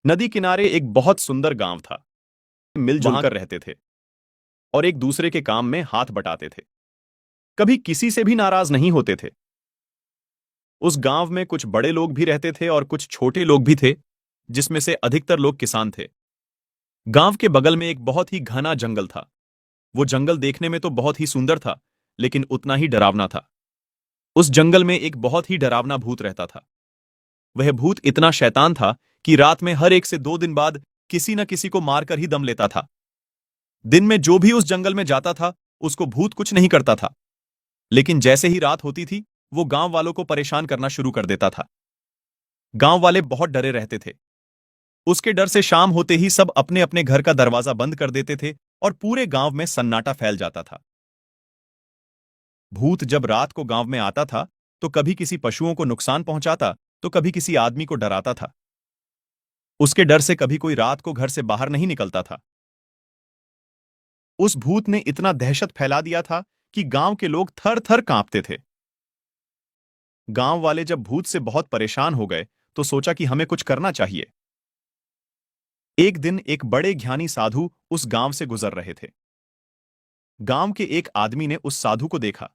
नदी किनारे एक बहुत सुंदर गांव था। मिलजुल कर रहते थे और एक दूसरे के काम में हाथ बटाते थे। कभी किसी से भी नाराज नहीं होते थे। उस गांव में कुछ बड़े लोग भी रहते थे और कुछ छोटे लोग भी थे, जिसमें से अधिकतर लोग किसान थे। गांव के बगल में एक बहुत ही घना जंगल था। वो जंगल देखने में तो बहुत ही सुंदर था, लेकिन उतना ही डरावना था। उस जंगल में एक बहुत ही डरावना भूत रहता था। वह भूत इतना शैतान था कि रात में हर 1 से 2 दिन बाद किसी न किसी को मारकर ही दम लेता था। दिन में जो भी उस जंगल में जाता था, उसको भूत कुछ नहीं करता था, लेकिन जैसे ही रात होती थी, वो गांव वालों को परेशान करना शुरू कर देता था। गांव वाले बहुत डरे रहते थे। उसके डर से शाम होते ही सब अपने अपने घर का दरवाजा बंद कर देते थे और पूरे गांव में सन्नाटा फैल जाता था। भूत जब रात को गांव में आता था, तो कभी किसी पशुओं को नुकसान पहुंचाता, तो कभी किसी आदमी को डराता था। उसके डर से कभी कोई रात को घर से बाहर नहीं निकलता था। उस भूत ने इतना दहशत फैला दिया था कि गांव के लोग थर थर कांपते थे। गांव वाले जब भूत से बहुत परेशान हो गए, तो सोचा कि हमें कुछ करना चाहिए। एक दिन एक बड़े ज्ञानी साधु उस गांव से गुजर रहे थे। गांव के एक आदमी ने उस साधु को देखा।